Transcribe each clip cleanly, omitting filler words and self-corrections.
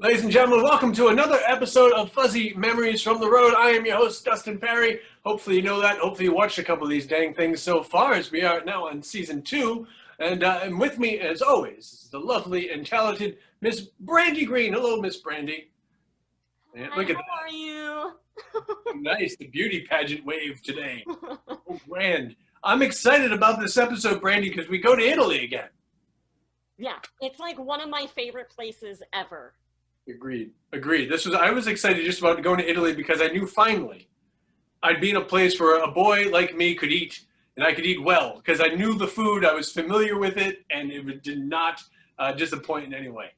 Ladies and gentlemen, welcome to another episode of Fuzzy Memories from the Road. I am your host, Dustin Pari. Hopefully you know that. Hopefully you watched a couple of these dang things so far, as we are now on season 2. And with me, as always, is the lovely and talented Miss Brandy Green. Hello, Miss Brandy. And look at how are you? Nice, the beauty pageant wave today. Oh, grand. I'm excited about this episode, Brandy, because we go to Italy again. Yeah, it's like one of my favorite places ever. Agreed. I was excited just about going to Italy because I knew finally I'd be in a place where a boy like me could eat, and I could eat well, because I knew the food, I was familiar with it, and it did not disappoint in any way.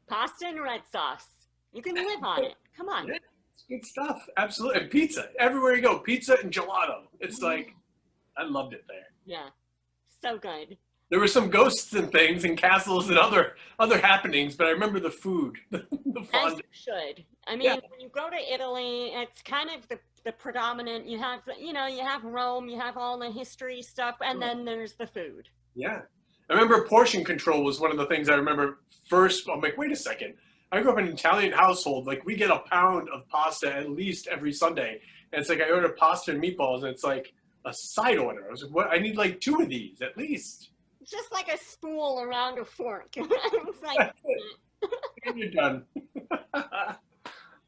Pasta and red sauce. You can live on it. Come on. Yeah, it's good stuff. Absolutely. And pizza. Everywhere you go, pizza and gelato. It's like, I loved it there. Yeah. So good. There were some ghosts and things and castles and other happenings, but I remember the food. the As you should. I mean, when you go to Italy, it's kind of the predominant. You have, you have Rome, you have all the history stuff, and then there's the food. Yeah. I remember portion control was one of the things I remember first. I'm like, wait a second. I grew up in an Italian household. Like, we get a pound of pasta at least every Sunday. And it's like, I order pasta and meatballs, and it's like a side order. I was like, what? I need like 2 of these at least. Just like a spool around a fork. It's like, and you're done.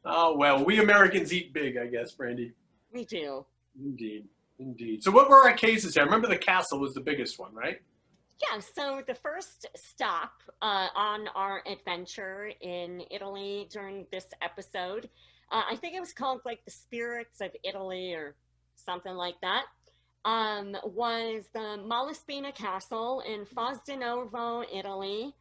Oh, well, we Americans eat big, I guess, Brandy. We do. Indeed. So what were our cases here? I remember the castle was the biggest one, right? Yeah, so the first stop on our adventure in Italy during this episode, I think it was called like the Spirits of Italy or something like that, was the Malaspina Castle in Fosdinovo, Italy.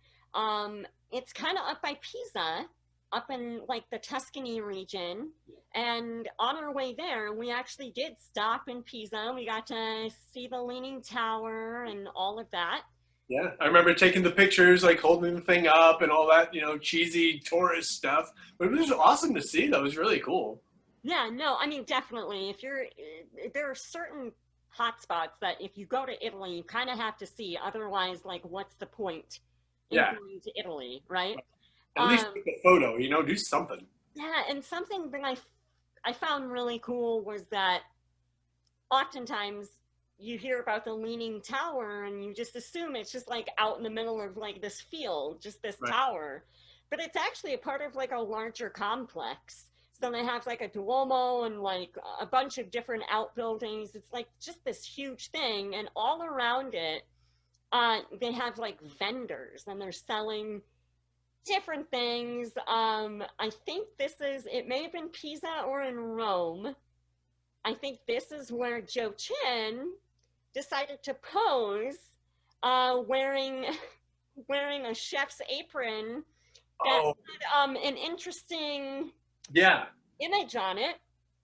It's kind of up by Pisa, up in like the Tuscany region. And on our way there, we actually did stop in Pisa. We got to see the Leaning Tower and all of that. Yeah, I remember taking the pictures, like holding the thing up and all that, cheesy tourist stuff. But it was awesome to see. That was really cool. Yeah, no, I mean, definitely. There are certain hotspots that if you go to Italy, you kind of have to see. Otherwise, like, what's the point in going to Italy, right? At least take a photo, do something. Yeah, and something that I found really cool was that oftentimes you hear about the Leaning Tower and you just assume it's just like out in the middle of like this field, just this tower. But it's actually a part of like a larger complex. So they have like a Duomo and like a bunch of different outbuildings. It's like just this huge thing. And all around it, they have like vendors and they're selling different things. I think it may have been Pisa or in Rome. I think this is where Joe Chin decided to pose wearing a chef's apron that had an interesting image on it.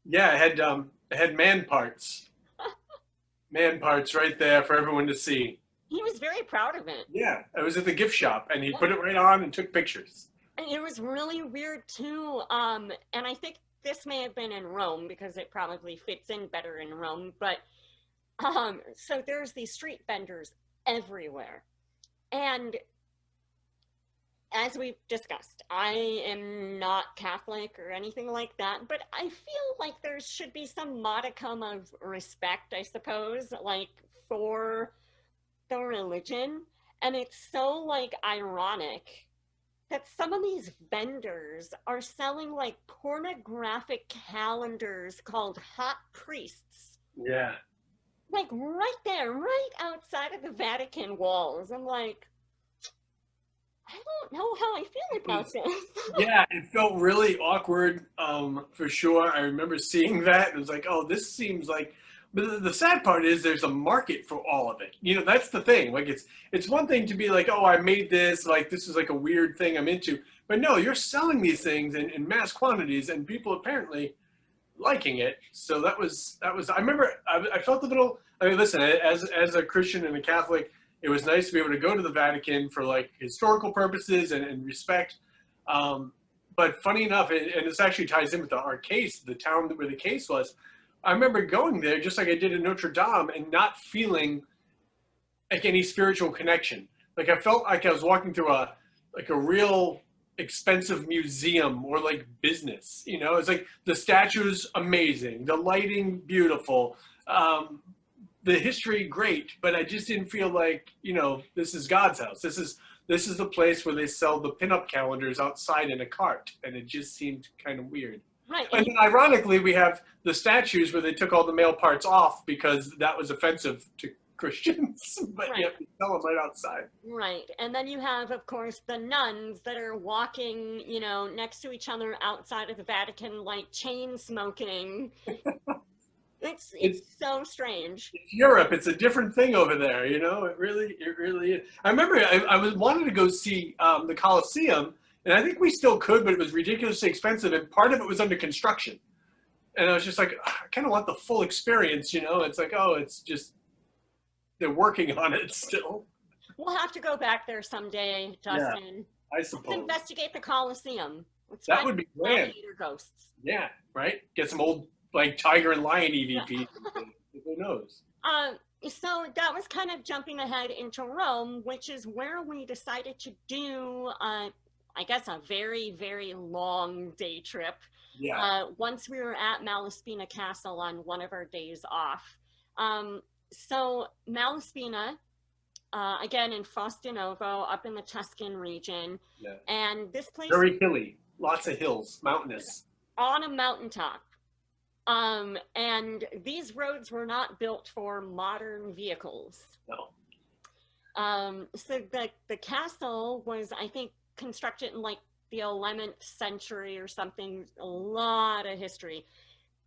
Yeah, it had man parts. Man parts right there for everyone to see. He was very proud of it. Yeah, it was at the gift shop, and he put it right on and took pictures. And it was really weird, too. And I think this may have been in Rome, because it probably fits in better in Rome. But so there's these street vendors everywhere. And as we've discussed, I am not Catholic or anything like that, but I feel like there should be some modicum of respect, I suppose, like for the religion. And it's so like ironic that some of these vendors are selling like pornographic calendars called Hot Priests. Yeah. Like right there, right outside of the Vatican walls. I'm like, I don't know how I feel about this. Yeah, it felt really awkward, for sure. I remember seeing that and it was like, oh, this seems like, but the sad part is there's a market for all of it. That's the thing. Like, it's one thing to be like, oh, I made this, like, this is like a weird thing I'm into. But no, you're selling these things in mass quantities, and people apparently, liking it. So that was I remember I felt a little. I mean, listen, as a Christian and a Catholic, it was nice to be able to go to the Vatican for like historical purposes and respect. But funny enough, and this actually ties in with our case, the town where the case was. I remember going there just like I did in Notre Dame and not feeling like any spiritual connection. Like I felt like I was walking through a real expensive museum or like business. You know, it's like the statues amazing, the lighting beautiful, the history great, but I just didn't feel like, you know, this is God's house. This is the place where they sell the pinup calendars outside in a cart, and it just seemed kind of weird. Right. And then ironically, we have the statues where they took all the male parts off because that was offensive to Christians, but Right. you have to sell them right outside. Right. And then you have, of course, the nuns that are walking, you know, next to each other outside of the Vatican, like chain smoking. It's so strange. It's Europe. It's a different thing over there, you know. It really is. I remember I was wanted to go see the Colosseum, and I think we still could, but it was ridiculously expensive, and part of it was under construction. And I was just like, I kind of want the full experience, you know. It's like, oh, it's just they're working on it still. We'll have to go back there someday, Dustin. I Let's suppose investigate the Colosseum. Let's that find would be grand. gladiator ghosts. Yeah, right. Get some old like tiger and lion EVP. Who knows? So that was kind of jumping ahead into Rome, which is where we decided to do, I guess, a very, very long day trip. Yeah. Once we were at Malaspina Castle on one of our days off. So Malaspina, again in Fosdinovo, up in the Tuscan region. Yeah. And this place Very hilly, lots of hills, mountainous. On a mountaintop. And these roads were not built for modern vehicles. No. So the castle was, I think, constructed in like the 11th century or something. A lot of history.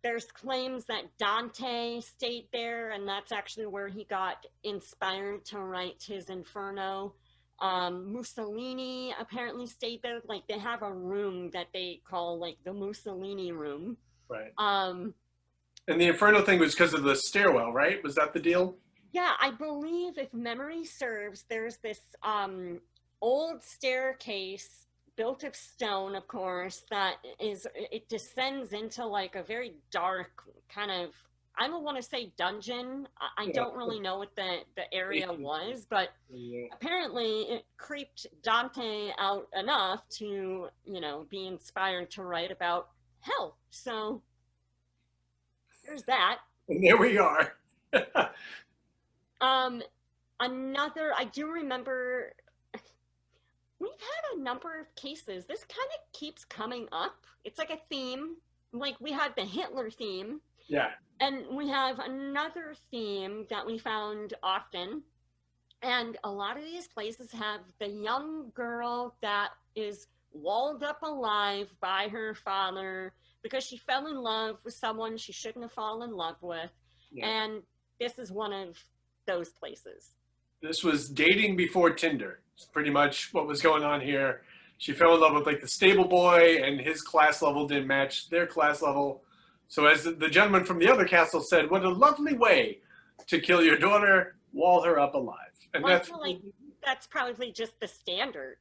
There's claims that Dante stayed there, and that's actually where he got inspired to write his Inferno. Mussolini apparently stayed there. Like they have a room that they call like the Mussolini room. Right. And the Inferno thing was because of the stairwell, right? Was that the deal? Yeah, I believe, if memory serves, there's this old staircase built of stone, of course, that it descends into like a very dark kind of, I don't want to say dungeon. I don't really know what the area was, but apparently it creeped Dante out enough to, you know, be inspired to write about hell. So there's that. And there we are. I do remember we've had a number of cases. This kind of keeps coming up. It's like a theme. Like we had the Hitler theme. Yeah. And we have another theme that we found often. And a lot of these places have the young girl that is walled up alive by her father because she fell in love with someone she shouldn't have fallen in love with. Yeah. And this is one of those places. This was dating before Tinder. It's pretty much what was going on here. She fell in love with like the stable boy, and his class level didn't match their class level. So as the gentleman from the other castle said, what a lovely way to kill your daughter, wall her up alive. And well, I feel like that's probably just the standard.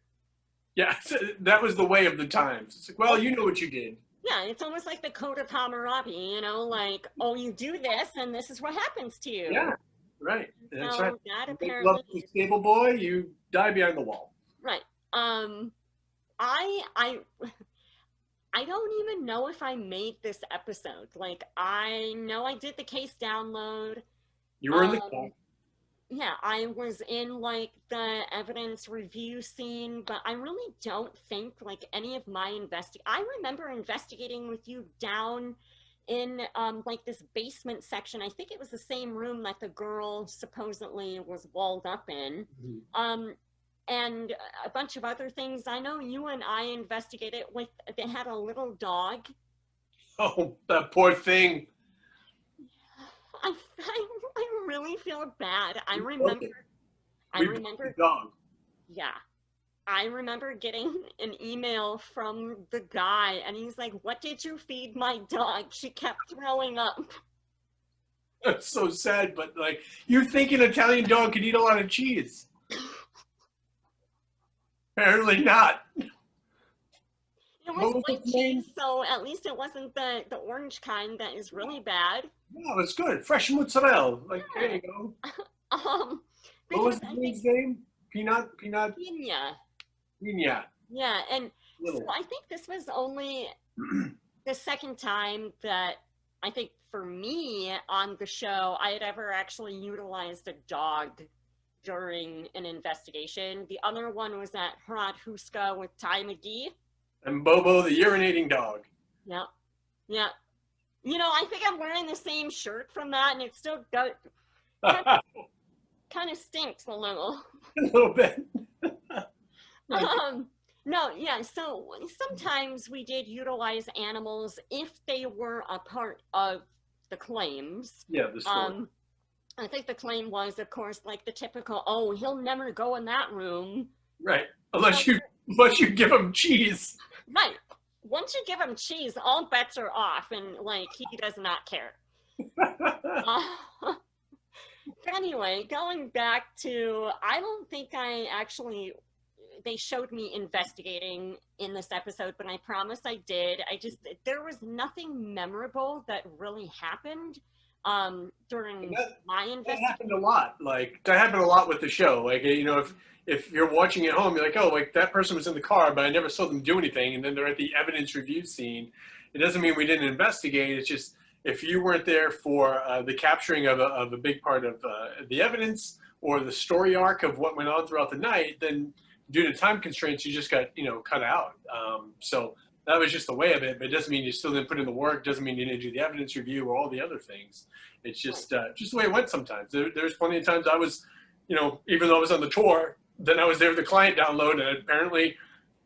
Yeah, that was the way of the times. It's like, well, you know what you did. Yeah, it's almost like the Code of Hammurabi, you know, like, oh, you do this, and this is what happens to you. Yeah, right. That's so right. That you apparently love the stable boy, you die behind the wall. Right. I don't even know if I made this episode. Like, I know I did the case download. You were in the call. Yeah, I was in like the evidence review scene, but I really don't think like any of my I remember investigating with you down in like this basement section. I think it was the same room that the girl supposedly was walled up in. Mm-hmm. And a bunch of other things. I know you and I investigated with, they had a little dog. Oh, that poor thing. I really feel bad. I remember. The dog. Yeah. I remember getting an email from the guy, and he's like, "What did you feed my dog? She kept throwing up." That's so sad, but like, you think an Italian dog could eat a lot of cheese? Apparently not. It was What was white its name? cheese, so at least it wasn't the orange kind that is really bad. No, it's good. Fresh mozzarella. Like, there Yeah. you go. Um, What was because the I think dude's name? Peanut, Pina. Pina. Yeah, and so Little. I think this was only the second time that I think for me on the show I had ever actually utilized a dog during an investigation. The other one was at Hrad Huska with Ty McGee. And Bobo, the urinating dog. Yeah, yeah. You know, I think I'm wearing the same shirt from that, and it still got, A kind of stinks a little. little bit. No, yeah, so sometimes we did utilize animals if they were a part of the claims. Yeah, the story. I think the claim was, of course, like the typical, "Oh, he'll never go in that room." Right. Unless you give him cheese. Right. Once you give him cheese, all bets are off, and like he does not care. Anyway, going back to, I don't think I actually, they showed me investigating in this episode, but I promise I did. There was nothing memorable that really happened during my That investigation. happened a lot. Like, that happened a lot with the show. Like, you know, if you're watching at home, you're like, oh, like that person was in the car, but I never saw them do anything. And then they're at the evidence review scene. It doesn't mean we didn't investigate. It's just, if you weren't there for the capturing of a big part of the evidence or the story arc of what went on throughout the night, then due to time constraints, you just got, cut out. So that was just the way of it, but it doesn't mean you still didn't put in the work. Doesn't mean you didn't do the evidence review or all the other things. It's just the way it went sometimes. There's plenty of times I was, even though I was on the tour, then I was there with the client download, and apparently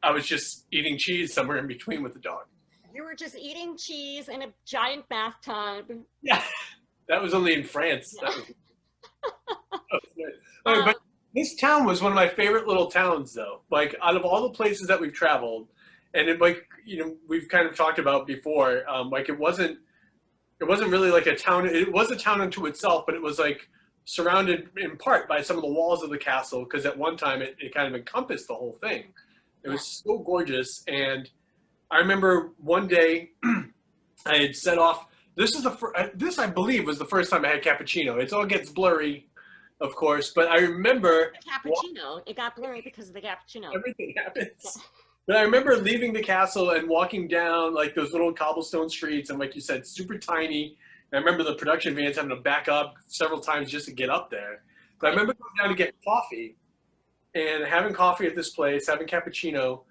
I was just eating cheese somewhere in between with the dog. You were just eating cheese in a giant bathtub. Yeah, that was only in France. Yeah. That was good. But this town was one of my favorite little towns, though. Like, out of all the places that we've traveled, and we've kind of talked about before, like it wasn't really like a town. It was a town unto itself, but it was like surrounded in part by some of the walls of the castle, because at one time it kind of encompassed the whole thing. It was so gorgeous. And I remember one day I had set off. This I believe was the first time I had cappuccino. It all gets blurry, of course, but I remember the cappuccino. It got blurry because of the cappuccino. Everything happens. But I remember leaving the castle and walking down like those little cobblestone streets, and like you said, super tiny. And I remember the production vans having to back up several times just to get up there. But I remember going down to get coffee and having coffee at this place, having cappuccino.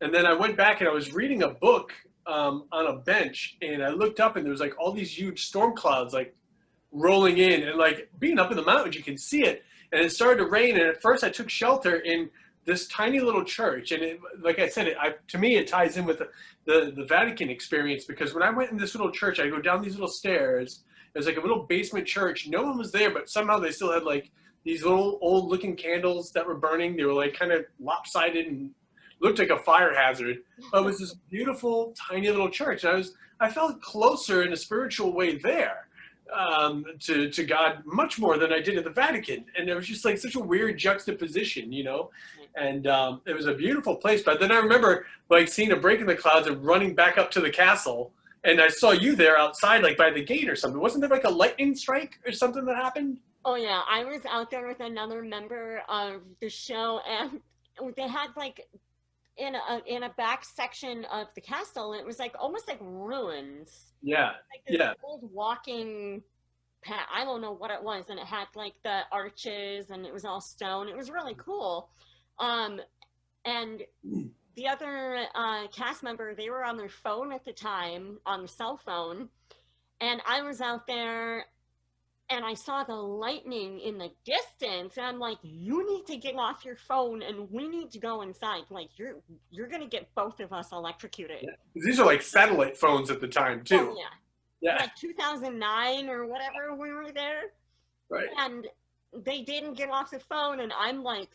And then I went back and I was reading a book on a bench, and I looked up and there was like all these huge storm clouds like rolling in, and like being up in the mountains, you can see it. And it started to rain, and at first I took shelter in this tiny little church. And it, like I said, to me, it ties in with the Vatican experience, because when I went in this little church, I go down these little stairs. It was like a little basement church. No one was there, but somehow they still had like these little old looking candles that were burning. They were like kind of lopsided and looked like a fire hazard. But it was this beautiful, tiny little church. And I felt closer in a spiritual way there to God much more than I did at the Vatican. And it was just like such a weird juxtaposition, and it was a beautiful place. But then I remember like seeing a break in the clouds and running back up to the castle, and I saw you there outside, like by the gate or something. Wasn't there like a lightning strike or something that happened? Oh yeah, I was out there with another member of the show, and they had like in a back section of the castle, it was like almost like ruins. Yeah, Like this old walking path. I don't know what it was, and it had like the arches, and it was all stone. It was really cool. And the other cast member, they were on their phone at the time, on the cell phone, and I was out there, and I saw the lightning in the distance, and I'm like, you need to get off your phone, and we need to go inside. Like, you're gonna get both of us electrocuted. Yeah. These are like satellite phones at the time too. Oh, yeah. Yeah. Like 2009 or whatever we were there. Right. And they didn't get off the phone, and I'm like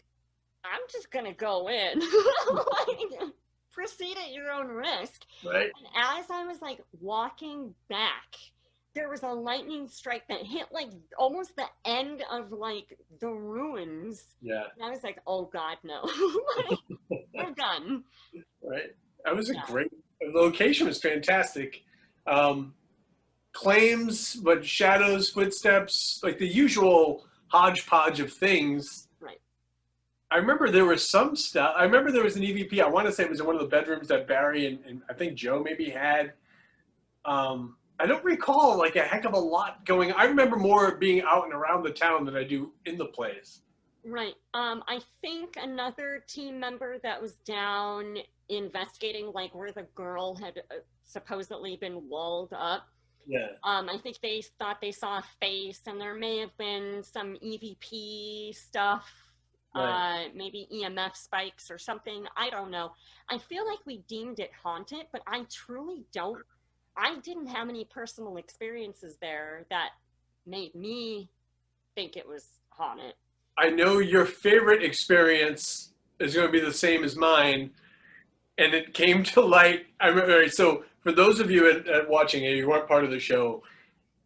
I'm just gonna go in. Like, proceed at your own risk. Right. And as I was like walking back, there was a lightning strike that hit like almost the end of like the ruins. Yeah. And I was like, oh God, no. Like, we're done. Right. That was a Yeah. great, the location was fantastic. Claims, but shadows, footsteps, like the usual hodgepodge of things. Right. I remember there was some stuff. I remember there was an EVP. I want to say it was in one of the bedrooms that Barry and I think Joe maybe had. I don't recall like a heck of a lot going. I remember more being out and around the town than I do in the place. Right. I think another team member that was down investigating like where the girl had supposedly been walled up. Yeah. I think they thought they saw a face, and there may have been some EVP stuff, Right. maybe EMF spikes or something. I don't know. I feel like we deemed it haunted, but I truly don't. I didn't have any personal experiences there that made me think it was haunted. I know your favorite experience is going to be the same as mine, and it came to light. I remember. All right, so for those of you at watching it, you weren't part of the show.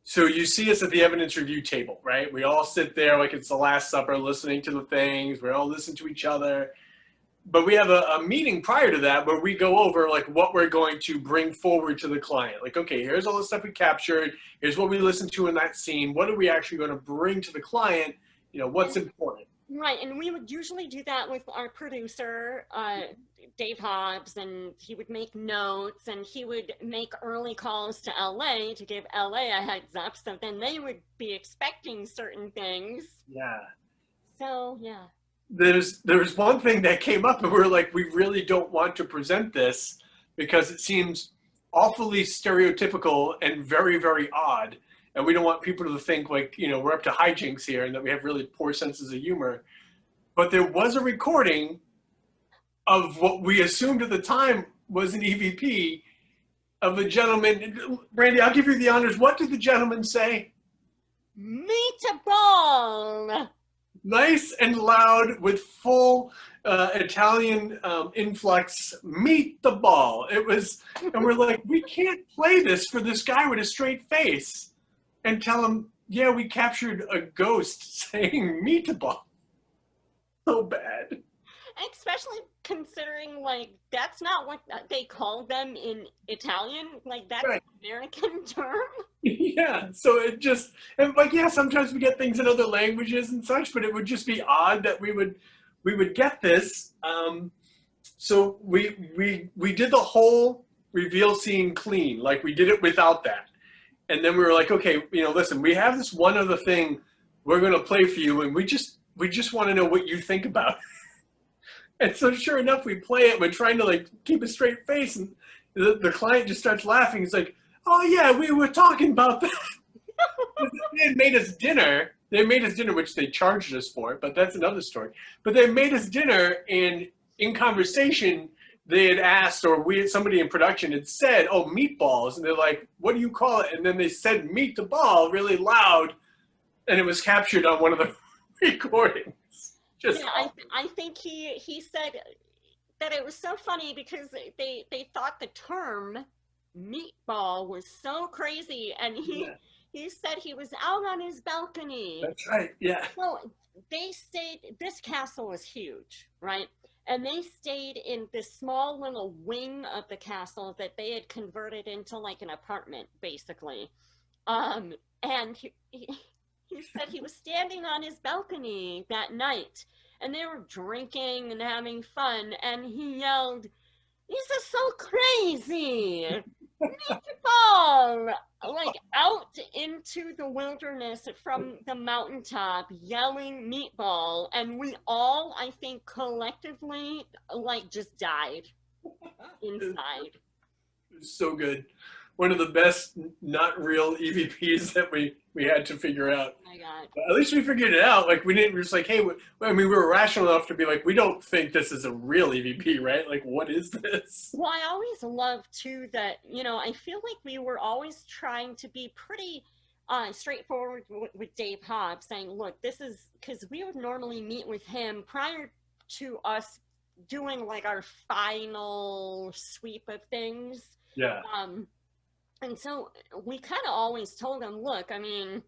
So you see us at the evidence review table, right? We all sit there like it's the Last Supper, listening to the things. We all listen to each other. But we have a meeting prior to that where we go over like what we're going to bring forward to the client. Like, okay, here's all the stuff we captured. Here's what we listened to in that scene. What are we actually going to bring to the client? You know, what's important? Right, and we would usually do that with our producer, Dave Hobbs, and he would make notes, and he would make early calls to LA to give LA a heads up, so then they would be expecting certain things. Yeah. So, yeah. There was one thing that came up, and we were like, we really don't want to present this because it seems awfully stereotypical and very, very odd. And we don't want people to think like, you know, we're up to hijinks here and that we have really poor senses of humor. But there was a recording of what we assumed at the time was an EVP of a gentleman. Brandy, I'll give you the honors. What did the gentleman say? Meatball! Nice and loud with full Italian influx. Meet the ball. It was, and we're like, we can't play this for this guy with a straight face and tell him, yeah, we captured a ghost saying meatball. So bad. Especially considering, like, that's not what they call them in Italian. Like, that's Right. an American term. Yeah, so it just, and like, yeah, sometimes we get things in other languages and such, but it would just be odd that we would get this. So we did the whole reveal scene clean, like we did it without that. And then we were like, okay, you know, listen, we have this one other thing we're going to play for you, and we just want to know what you think about it. And so sure enough, we play it. We're trying to like keep a straight face, and the client just starts laughing. He's like, oh yeah, we were talking about that. They had made us dinner. They made us dinner, which they charged us for, but that's another story. But they made us dinner, and in conversation, they had asked, or somebody in production had said, oh, meatballs. And they're like, what do you call it? And then they said meat the ball really loud, and it was captured on one of the recordings. Just Yeah, I think he said that it was so funny because they thought the term meatball was so crazy, and he said he was out on his balcony. That's right, yeah. Well, they stayed, this castle was huge, right? And they stayed in this small little wing of the castle that they had converted into like an apartment, basically. And he said he was standing on his balcony that night, and they were drinking and having fun, and he yelled, "This is so crazy! Meatball!" Like out into the wilderness from the mountaintop, yelling meatball, and we all, I think, collectively, like, just died inside. It was so good. One of the best not real EVPs that we had to figure out. Oh my God. But at least we figured it out. Like we didn't we're just like, hey, I mean, we were rational enough to be like, we don't think this is a real EVP, right? Like, what is this? Well, I always love too that, you know, I feel like we were always trying to be pretty straightforward with Dave Hobbs, saying, look, this is, because we would normally meet with him prior to us doing like our final sweep of things. Yeah. And so we kind of always told him, look, I mean,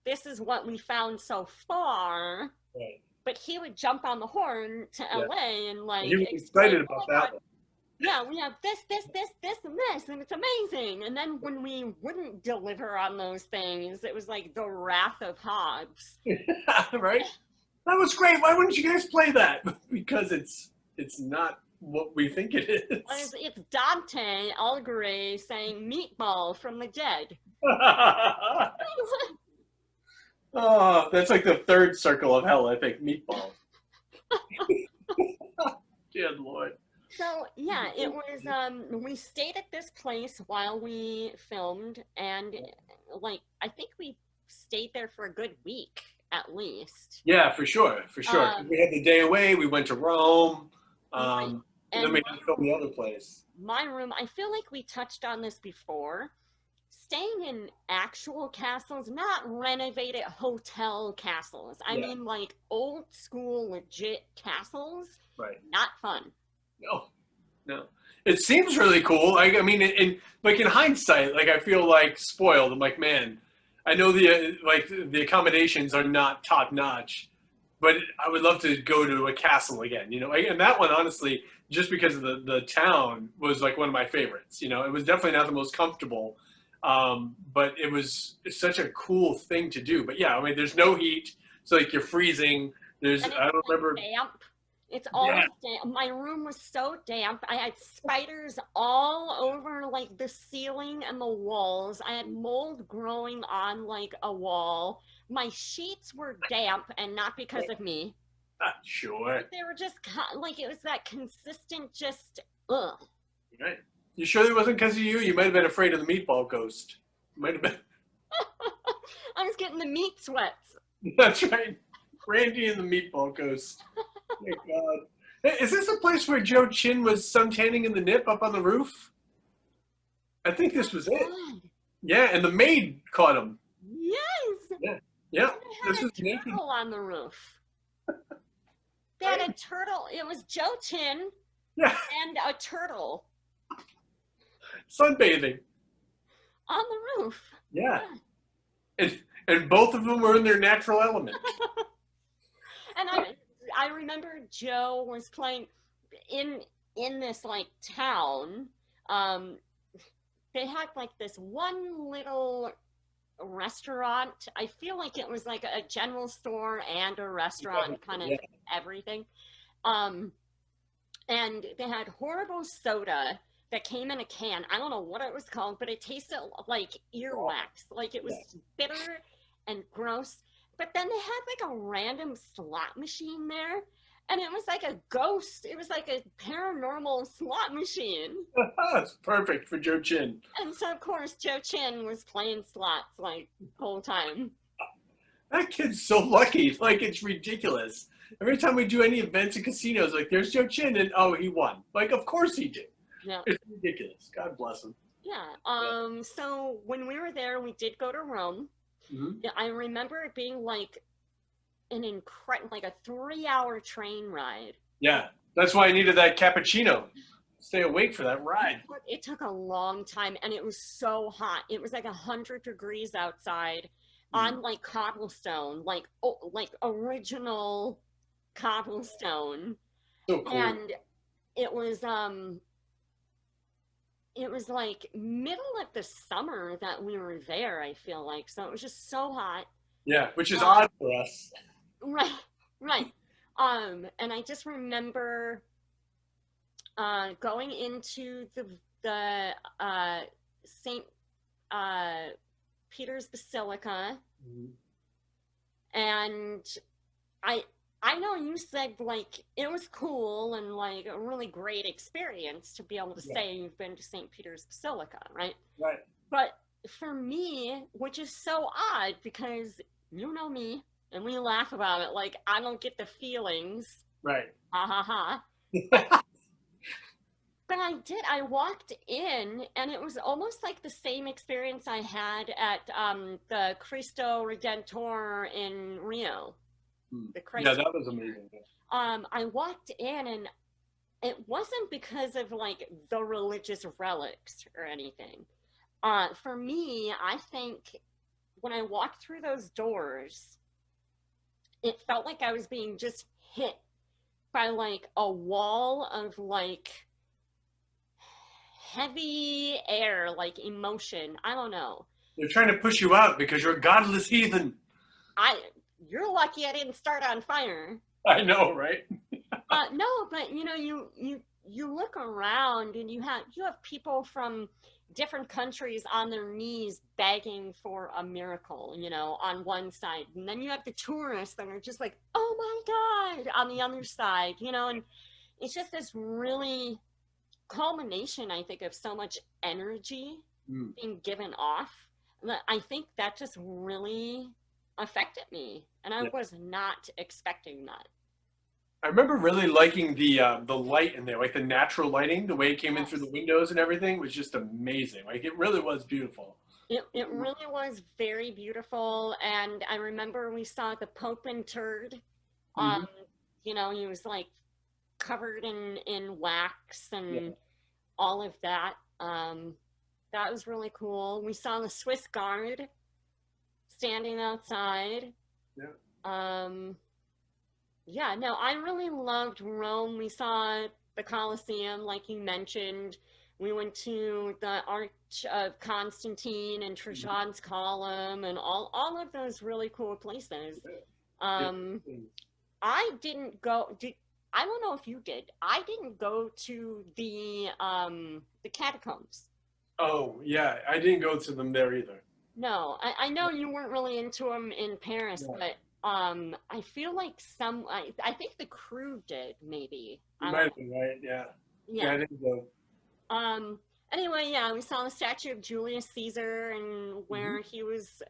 this is what we found so far. Right. But he would jump on the horn to LA and like he was explain, excited about that one. Yeah, we have this, and this, and it's amazing. And then when we wouldn't deliver on those things, it was like the wrath of Hobbes. Right? That was great. Why wouldn't you guys play that? Because it's not what we think it is. It's Dante Alighieri saying meatball from the dead. Oh, that's like the third circle of hell, I think. Meatball. Good Lord. So yeah, it was. We stayed at this place while we filmed, and like I think we stayed there for a good week at least. Yeah, for sure, for sure. We had the day away. We went to Rome, and then we had to film the other place. My room. I feel like we touched on this before. Staying in actual castles, not renovated hotel castles. I mean, like old school, legit castles. Right. Not fun. No. It seems really cool. I mean, in hindsight, like I feel like spoiled. I'm like, man, I know the accommodations are not top notch, but I would love to go to a castle again. You know, and that one honestly, just because of the town, was like one of my favorites. You know, it was definitely not the most comfortable, but it's such a cool thing to do. But yeah, I mean, there's no heat, so like you're freezing. I don't remember. Damp. It's always damp. My room was so damp. I had spiders all over like the ceiling and the walls. I had mold growing on like a wall. My sheets were damp, and not because of me. Sure. They were just like, it was that consistent, just ugh. Right. You sure it wasn't because of you? You might have been afraid of the meatball ghost. Might have been. I was getting the meat sweats. That's right. Brandy and the meatball ghost. My God. Hey, is this a place where Joe Chin was suntanning in the nip up on the roof? I think this was it. Yeah, and the maid caught him. Yes. Yeah. They had a turtle on the roof. They had a turtle. It was Joe Chin and a turtle. Sunbathing. On the roof. Yeah. And both of them were in their natural element. And I remember Joe was playing in this like town. They had like this one little restaurant. I feel like it was like a general store and a restaurant, kind of everything. And they had horrible soda that came in a can. I don't know what it was called, but it tasted like earwax. Like it was bitter and gross. But then they had like a random slot machine there, and it was like a ghost. It was like a paranormal slot machine. That's perfect for Joe Chin. And so, of course, Joe Chin was playing slots like the whole time. That kid's so lucky. Like, it's ridiculous. Every time we do any events in casinos, like, there's Joe Chin, and he won. Like, of course he did. Yeah. It's ridiculous. God bless him. Yeah. So when we were there, we did go to Rome. Mm-hmm. I remember it being like like a 3-hour train ride. Yeah, that's why I needed that cappuccino. Stay awake for that ride. It took a long time, and it was so hot. It was like 100 degrees outside on like cobblestone, like original cobblestone. So cool. And it was like middle of the summer that we were there, I feel like. So it was just so hot. Yeah, which is odd for us. Right. And I just remember going into the St. Peter's Basilica, and I know you said like it was cool and like a really great experience to be able to say you've been to St. Peter's Basilica, right? Right. But for me, which is so odd because you know me and we laugh about it, like I don't get the feelings. Right. Ha ha ha. But I did. I walked in, and it was almost like the same experience I had at the Cristo Redentor in Rio. The Yeah, Christ. that was amazing. I walked in and it wasn't because of like the religious relics or anything. For me, I think when I walked through those doors, it felt like I was being just hit by like a wall of like heavy air, like emotion. I don't know. They're trying to push you out because you're a godless heathen. I You're lucky I didn't start on fire. I know, right? No, but you know, you look around and you have people from different countries on their knees begging for a miracle, you know, on one side, and then you have the tourists that are just like, "Oh my God," on the other side, you know, and it's just this really culmination, I think, of so much energy Mm. being given off. That I think that just really affected me, and I Yeah. was not expecting that. I remember really liking the light in there, like the natural lighting, the way it came in through the Yes. windows and everything was just amazing. Like it really was beautiful. It really was very beautiful, and I remember we saw the Pope interred. Hmm. Um, you know, he was like covered in wax Yeah, and all of that. That was really cool. We saw the Swiss Guard standing outside. yeah. Um, yeah, no, I really loved Rome. We saw the Colosseum, like you mentioned. We went to the Arch of Constantine and Trajan's Column and all of those really cool places. Yeah. Um, I didn't go. I don't know if you did. I didn't go to the catacombs. Oh, yeah. I didn't go to them there either. No, I know you weren't really into them in Paris, Yeah. but I feel like I think the crew did maybe. You I might don't have been right. Yeah. Yeah, Yeah. I didn't go. Anyway, yeah, we saw the statue of Julius Caesar and Hmm. where he was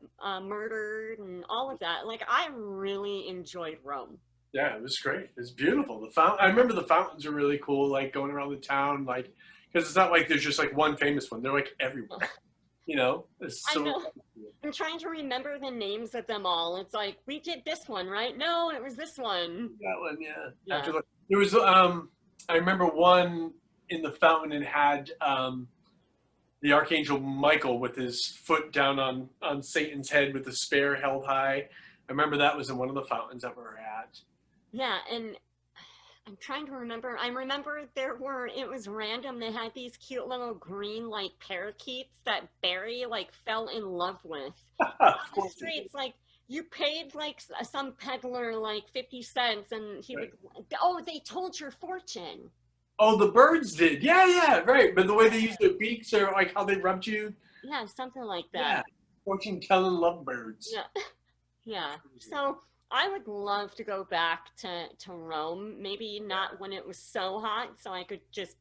murdered and all of that. Like, I really enjoyed Rome. Yeah, it was great. It's beautiful. I remember the fountains are really cool, like going around the town, like because it's not like there's just like one famous one. They're like everywhere. You know, it's I so know. I'm trying to remember the names of them all. It's like, we did this one, right? No, it was this one. that one, yeah. Yeah. There was I remember one in the fountain and had the archangel Michael with his foot down on Satan's head with the spear held high. I remember that was in one of the fountains that we were at. Yeah, and I'm trying to remember. I remember it was random. They had these cute little green, like, parakeets that Barry, like, fell in love with. Of On the course it did. streets, like, you paid, like, some peddler, like, 50 cents, and he Right. would, oh, they told your fortune. Oh, the birds did. Yeah, yeah, right. But the way they use their beaks or like how they rubbed you. Yeah, something like that. Yeah. Fortune telling lovebirds. Yeah, yeah. So I would love to go back to Rome. Maybe not when it was so hot, so I could just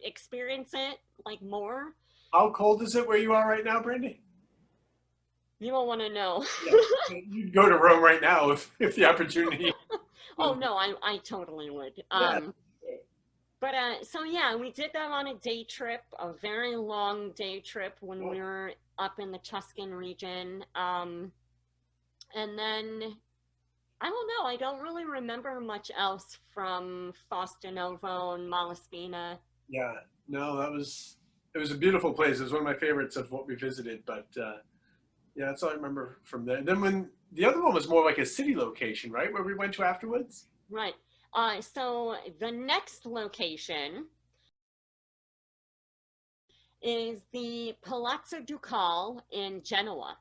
experience it, like, more. How cold is it where you are right now, Brandy? You will want to know. Yeah. You'd go to Rome right now if the opportunity Oh was. no, I totally would. Yeah. But so yeah, we did that on a day trip, a very long day trip when we were up in the Tuscan region. And then I don't know, I don't really remember much else from Fosdinovo and Malaspina. Yeah. No, it was a beautiful place. It was one of my favorites of what we visited. But yeah, that's all I remember from there. Then when the other one was more like a city location, right, where we went to afterwards. Right. So the next location is the Palazzo Ducale in Genoa.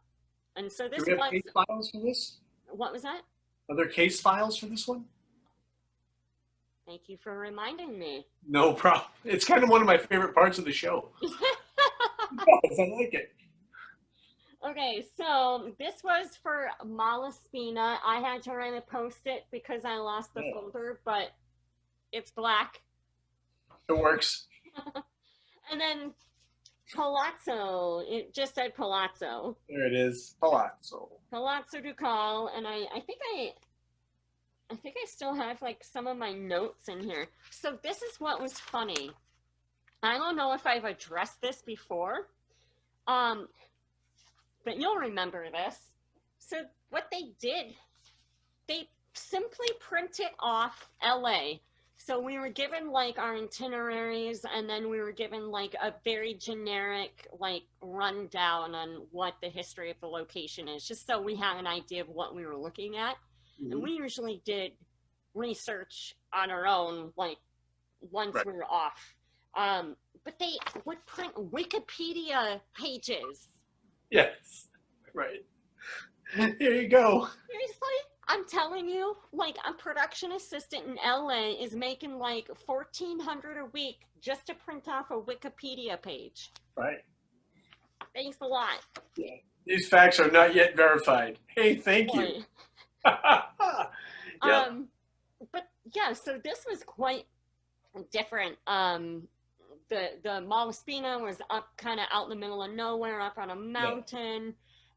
And so Do this we have was, case files for this? what was that? Are there case files for this one? Thank you for reminding me. No problem. It's kind of one of my favorite parts of the show. Yes, I like it. Okay, so this was for Malaspina. I had to write a post-it because I lost the Yeah. folder, but it's black. It works. And then Palazzo, it just said Palazzo. There it is. Palazzo. Palazzo Ducale, and I think I still have like some of my notes in here. So this is what was funny. I don't know if I've addressed this before, but you'll remember this. So what they did they simply printed off LA. So we were given like our itineraries, and then we were given like a very generic like rundown on what the history of the location is, just so we had an idea of what we were looking at. And we usually did research on our own, like once we were off. But they would print Wikipedia pages. Yes, right. Here you go. Seriously? I'm telling you, like a production assistant in LA is making like $1,400 a week just to print off a Wikipedia page. Right. Thanks a lot. Yeah. These facts are not yet verified. Hey, thank you. Yep. But yeah, so this was quite different. The Malaspina was up kind of out in the middle of nowhere, up on a mountain,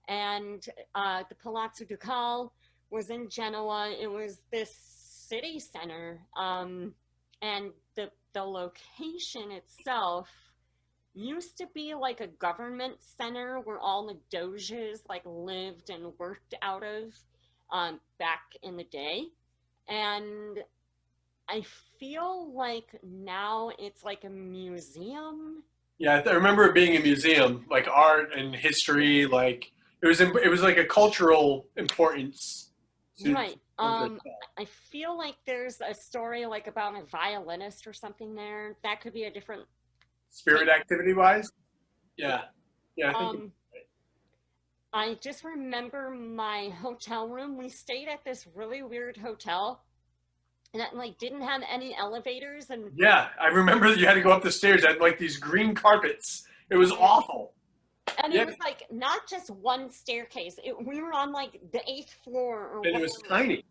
and the Palazzo Ducale was in Genoa. It was this city center, and the location itself used to be like a government center where all the doges like lived and worked out of back in the day. And I feel like now it's like a museum. Yeah, I remember it being a museum, like art and history. Like it was like a cultural importance. Right. I feel like there's a story like about a violinist or something there. That could be a different spirit activity wise. Yeah. Yeah, I think I just remember my hotel room. We stayed at this really weird hotel, and it like didn't have any elevators. And yeah, I remember that you had to go up the stairs. It had like these green carpets. It was awful. And it was like not just one staircase. We were on like the 8th floor. And it was tiny.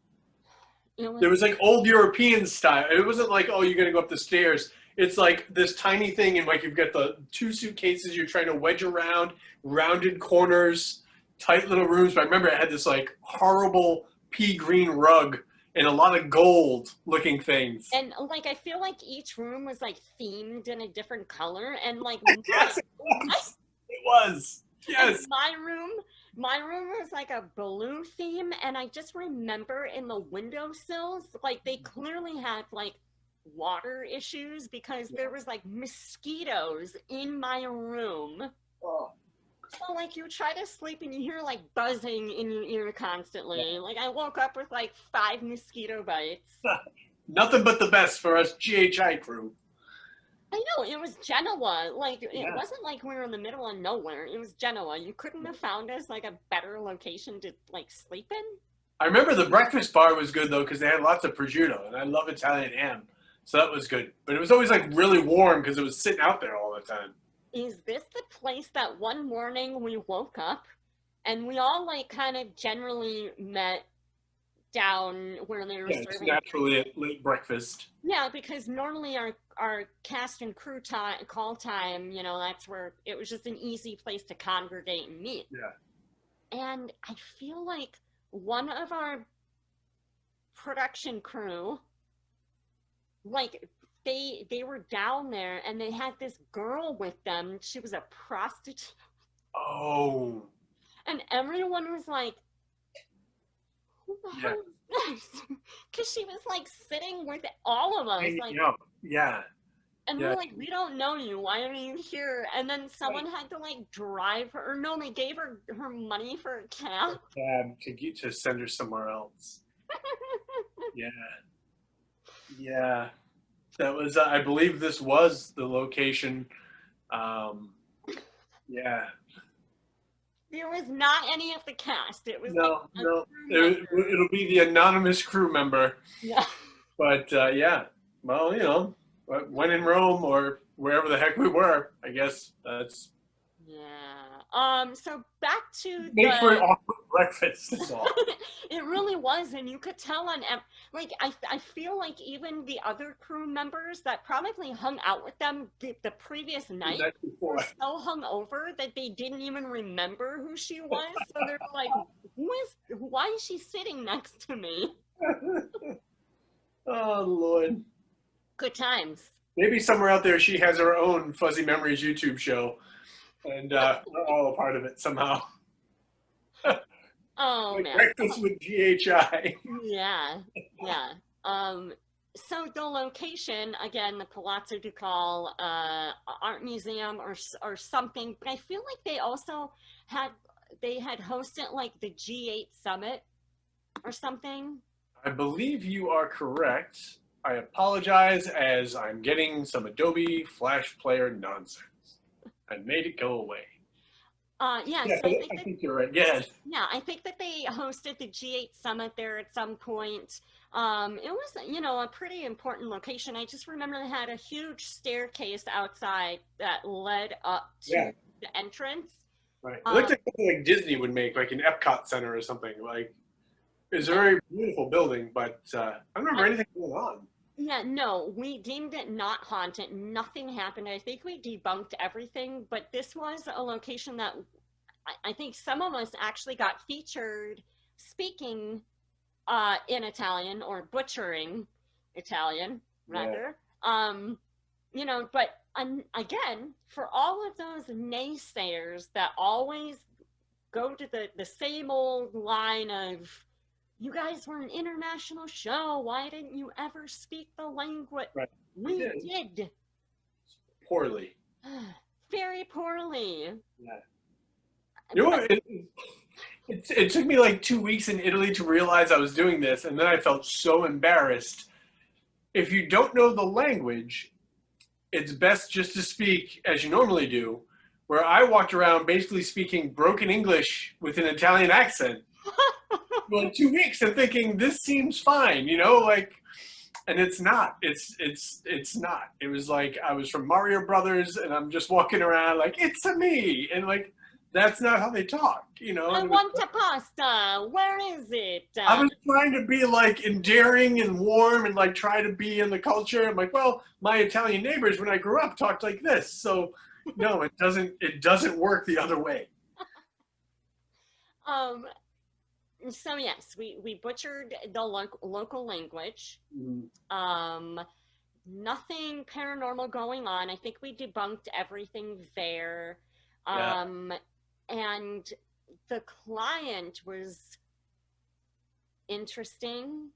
There was like old European style. It wasn't like, oh, you're gonna go up the stairs. It's like this tiny thing, and like you've got the 2 suitcases you're trying to wedge around, rounded corners, tight little rooms. But I remember it had this like horrible pea green rug and a lot of gold looking things. And like I feel like each room was like themed in a different color, and like yes, it was. Yes. My room was like a balloon theme, and I just remember in the windowsills, like they clearly had like water issues because there was like mosquitoes in my room. Oh. So like you try to sleep and you hear like buzzing in your ear constantly. Like I woke up with like 5 mosquito bites. Nothing but the best for us GHI crew. I know, it was Genoa. Like it wasn't like we were in the middle of nowhere. It was Genoa. You couldn't have found us like a better location to like sleep in. I remember the breakfast bar was good though because they had lots of prosciutto, and I love Italian ham. So that was good. But it was always like really warm because it was sitting out there all the time. Is this the place that one morning we woke up and we all like kind of generally met down where they were serving? It's naturally at late breakfast. Yeah, because normally our cast and crew call time, you know, that's where it was just an easy place to congregate and meet. Yeah. And I feel like one of our production crew, like they were down there and they had this girl with them. She was a prostitute. Oh. And everyone was like, who the hell is this? Because she was like sitting with all of us. Like, yeah. And we're like, we don't know you. Why are you here? And then someone had to like drive her. Or no, they gave her money for a cab. To send her somewhere else. Yeah. Yeah. That was, I believe this was the location. Yeah. There was not any of the cast. It was no. It'll be the anonymous crew member. Yeah. But yeah, well, you know, when in Rome or wherever the heck we were, I guess that's. Yeah. So back to Make for an awkward breakfast. It really was, and you could tell on like I feel like even the other crew members that probably hung out with them the previous night were so hungover that they didn't even remember who she was. So they're like, why is she sitting next to me? Oh Lord. Good times. Maybe somewhere out there she has her own Fuzzy Memories YouTube show, and we're all a part of it somehow. Oh Like man. breakfast with GHI. Yeah, yeah. So the location again, the Palazzo Ducale Art Museum or something. But I feel like they also had they had hosted like the G8 Summit or something. I believe you are correct. I apologize as I'm getting some Adobe Flash Player nonsense. I made it go away. Yeah. Yeah, So I think I that think you're right. Yeah. yeah, I think that they hosted the G8 Summit there at some point. It was, a pretty important location. I just remember they had a huge staircase outside that led up Yeah. to the entrance. Right. It looked Um, like something like Disney would make, like an Epcot Center or something. Like it's a yeah, very beautiful building, but I don't remember I, anything going on. yeah, no, we deemed it not haunted. Nothing happened. I think we debunked everything, but this was a location that I think some of us actually got featured speaking in Italian or butchering Italian Yeah. rather. Um, but again, for all of those naysayers that always go to the same old line of, you guys were an international show. Why didn't you ever speak the language? Right. We Yeah. did. Poorly. Very poorly. Yeah. You know But what? It took me like 2 weeks in Italy to realize I was doing this, and then I felt so embarrassed. If you don't know the language, it's best just to speak as you normally do, where I walked around basically speaking broken English with an Italian accent for like 2 weeks and thinking this seems fine, and it's not. It's not. It was like I was from Mario Brothers and I'm just walking around like it's a me and like that's not how they talk, I and want a pasta. Where is it? I was trying to be like endearing and warm and like try to be in the culture. I'm like, well, my Italian neighbors when I grew up talked like this. So no, it doesn't work the other way. Um, so yes, we butchered the local language. Mhm. Nothing paranormal going on. I think we debunked everything there. Yeah. And the client was interesting.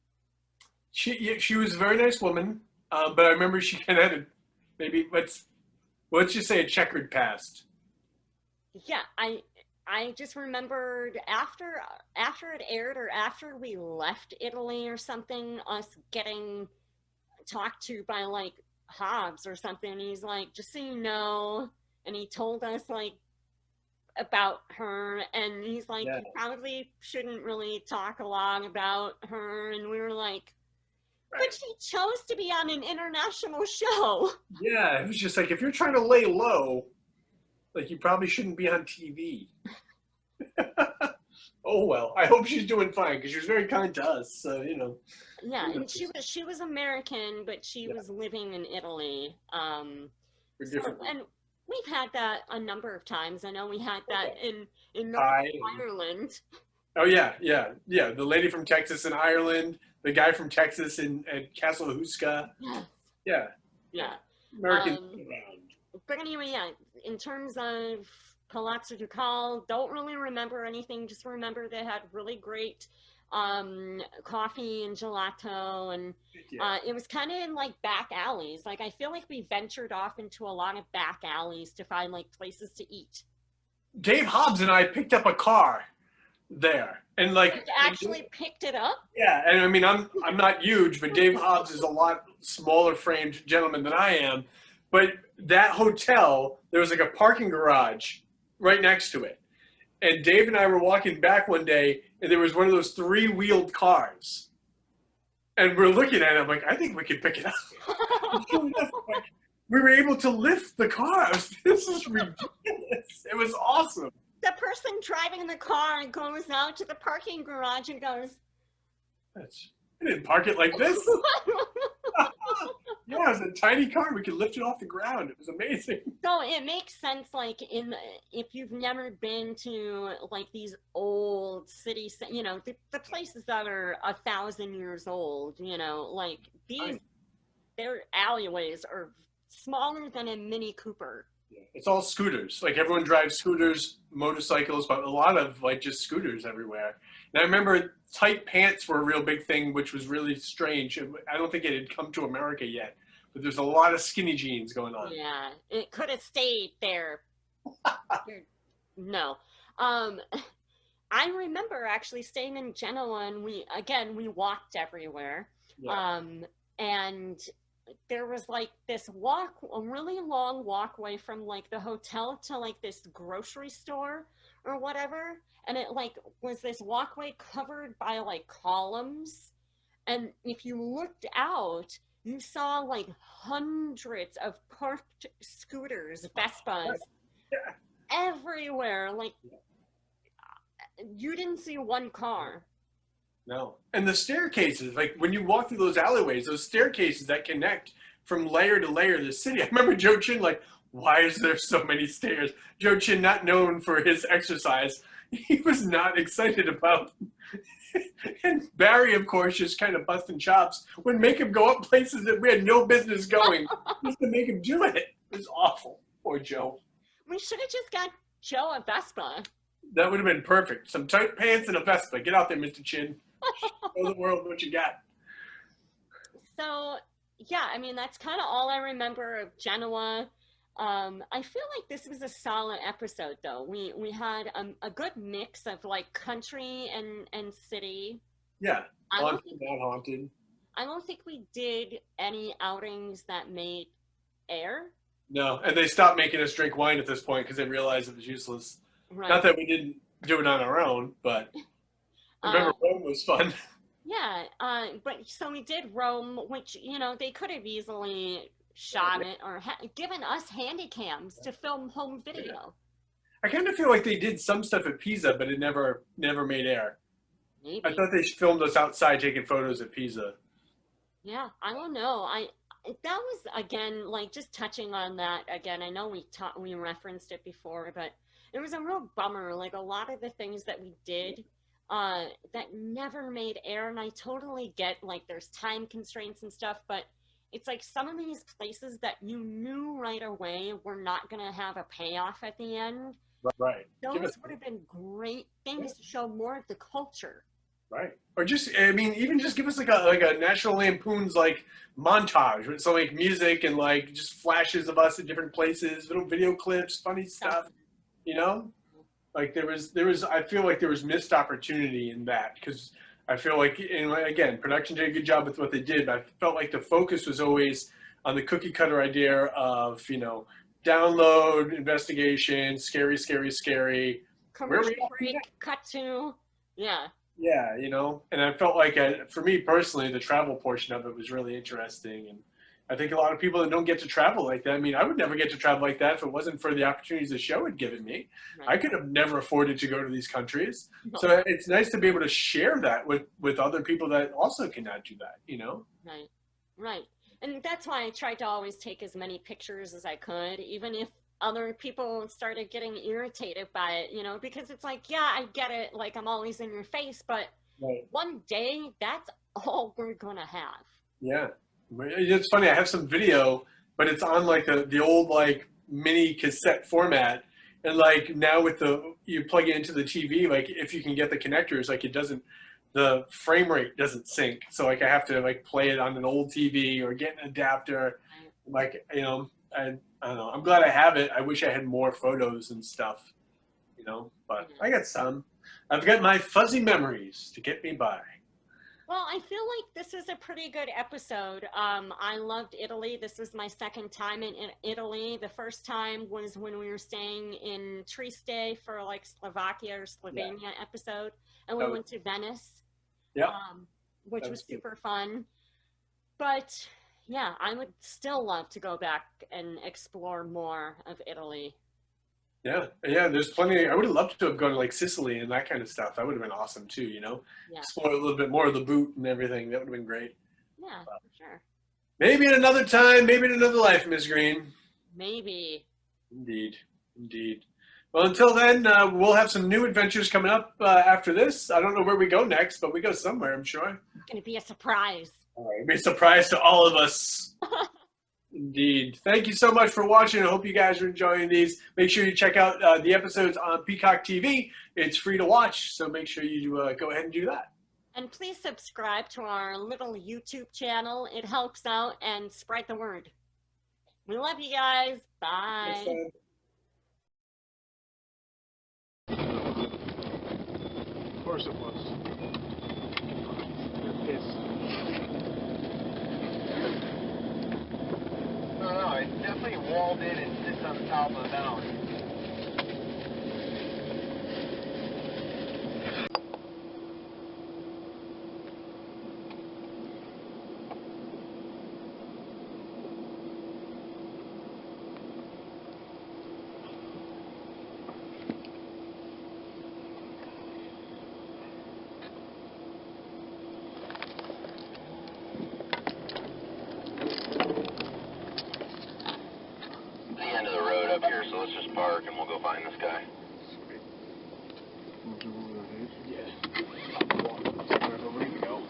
She was a very nice woman, but I remember she kind of had maybe let's just say a checkered past. Yeah, I just remembered after it aired or after we left Italy or something, us getting talked to by like Hobbs or something. And he's like, just so you know, and he told us like about her, and he's like, Yeah. you probably shouldn't really talk a lot about her. And we were like, but Right. she chose to be on an international show. Yeah, it was just like if you're trying to lay low, like you probably shouldn't be on TV. Oh well, I hope she's doing fine because she was very kind to us. So Yeah, and she was American, but she Yeah. was living in Italy. We're So, different. and we've had that a number of times. I know we had that in Hi. Northern Ireland. Oh yeah. The lady from Texas in Ireland, the guy from Texas at Castle Huska. Yes. Yeah, Yeah. American Um, around. But anyway, yeah, in terms of Palazzo Ducale, don't really remember anything. Just remember they had really great coffee and gelato, and Yeah. it was kind of in like back alleys. Like I feel like we ventured off into a lot of back alleys to find like places to eat. Dave Hobbs and I picked up a car there, and Like actually picked it up. yeah, and I mean I'm not huge, but Dave Hobbs is a lot smaller framed gentleman than I am. But that hotel, there was like a parking garage right next to it. And Dave and I were walking back one day, and there was one of those three-wheeled cars. And we're looking at it, I'm like, I think we could pick it up. Sure enough, like, we were able to lift the car. This is ridiculous. It was awesome. The person driving the car goes out to the parking garage and goes, I didn't park it like this. Yeah, it was a tiny car. We could lift it off the ground. It was amazing. So it makes sense, like if you've never been to like these old cities, the places that are 1,000 years old, like these, their alleyways are smaller than a Mini Cooper. It's all scooters. Like everyone drives scooters, motorcycles, but a lot of like just scooters everywhere. And I remember tight pants were a real big thing, which was really strange. I don't think it had come to America yet, but there's a lot of skinny jeans going on. Yeah, it could have stayed there. No. I remember actually staying in Genoa, and we walked everywhere. Yeah. And there was like this a really long walkway from like the hotel to like this grocery store or whatever. And it like was this walkway covered by like columns. And if you looked out, you saw like hundreds of parked scooters, Vespas, Yeah. everywhere. Like you didn't see one car. No. And the staircases, like when you walk through those alleyways, those staircases that connect from layer to layer of the city. I remember Joe Chin like, why is there so many stairs? Joe Chin, not known for his exercise, he was not excited about. And Barry, of course, just kind of busting chops would make him go up places that we had no business going just to make him do it. It was awful. Poor Joe. We should have just got Joe a Vespa. That would have been perfect. Some tight pants and a Vespa. Get out there, Mr. Chin. Show the world what you got. So, yeah, I mean, that's kind of all I remember of Genoa. I feel like this was a solid episode, though. We had a good mix of like country and city. Yeah, I haunted. I don't think we did any outings that made air. No, and they stopped making us drink wine at this point because they realized it was useless. Right. Not that we didn't do it on our own, but remember Rome was fun. Yeah, but so we did Rome, which, you know, they could have easily shot it or given us handy cams to film home video. I kind of feel like they did some stuff at Pisa, but it never made air. Maybe. I thought they filmed us outside taking photos at Pisa. Yeah, I don't know. That was, again, like just touching on that again. I know we referenced it before, but it was a real bummer. Like a lot of the things that we did that never made air, and I totally get like there's time constraints and stuff, but it's like some of these places that you knew right away were not going to have a payoff at the end. Right. Those would have been great things to show more of the culture. Right. Or just, I mean, even just give us like a National Lampoon's like montage with some like music and like just flashes of us at different places, little video clips, funny stuff, you know? Like there was, I feel like there was missed opportunity in that because I feel like, and again, production did a good job with what they did, but I felt like the focus was always on the cookie cutter idea of, you know, download, investigation, scary, Commercial break, cut to, yeah. Yeah, you know, and I felt like for me personally, the travel portion of it was really interesting. And I think a lot of people that don't get to travel like that, I mean, I would never get to travel like that if it wasn't for the opportunities the show had given me. Right. I could have never afforded to go to these countries. No. So it's nice to be able to share that with other people that also cannot do that, you know? Right, right. And that's why I tried to always take as many pictures as I could, even if other people started getting irritated by it, you know, because it's like, yeah, I get it, like I'm always in your face, but right. One day that's all we're gonna have. Yeah, it's funny, I have some video, but it's on like the old like mini cassette format, and like now with you plug it into the TV, like if you can get the connectors, like the frame rate doesn't sync, so like I have to like play it on an old TV or get an adapter, like, you know, I don't know. I'm glad I have it. I wish I had more photos and stuff, you know, but I got some. I've got my fuzzy memories to get me by. Well, I feel like this is a pretty good episode. I loved Italy. This was my second time in Italy. The first time was when we were staying in Trieste for like Slovakia or Slovenia episode. And we went to Venice, which was super fun. But yeah, I would still love to go back and explore more of Italy. Yeah, there's plenty. I would have loved to have gone to like Sicily and that kind of stuff. That would have been awesome too, you know? Yeah. Explore a little bit more of the boot and everything. That would have been great. Yeah, for sure. Maybe in another time, maybe in another life, Ms. Green. Maybe. Indeed. Well, until then, we'll have some new adventures coming up after this. I don't know where we go next, but we go somewhere, I'm sure. It's going to be a surprise. All right, it'll be a surprise to all of us. Indeed. Thank you so much for watching. I hope you guys are enjoying these. Make sure you check out the episodes on Peacock TV. It's free to watch, so make sure you go ahead and do that. And please subscribe to our little YouTube channel. It helps out and spread the word. We love you guys. Bye. Of course it was. They're pissed. No, it's definitely walled in and sits on the top of the mountain. End of the road up here, so let's just park and we'll go find this guy. Sweet. Yeah. Wherever we can go.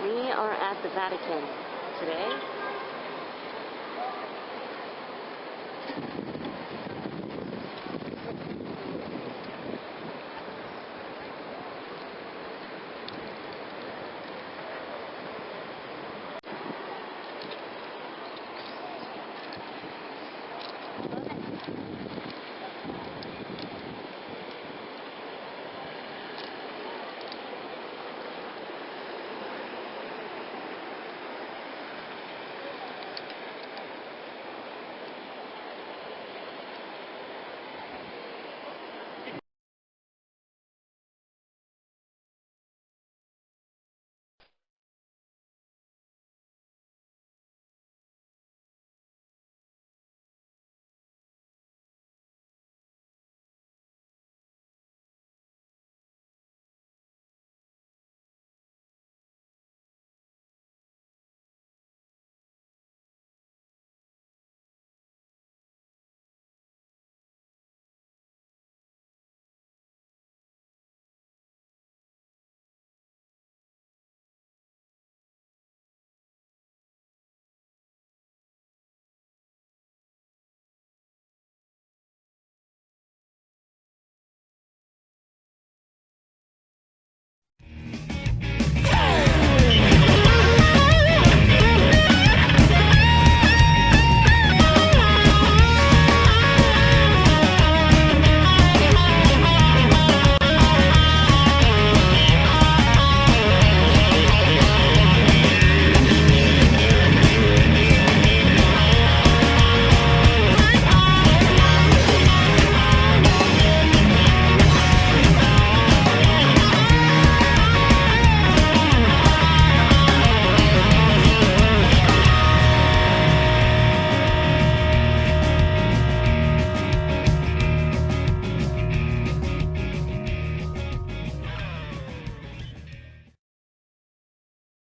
We are at the Vatican today.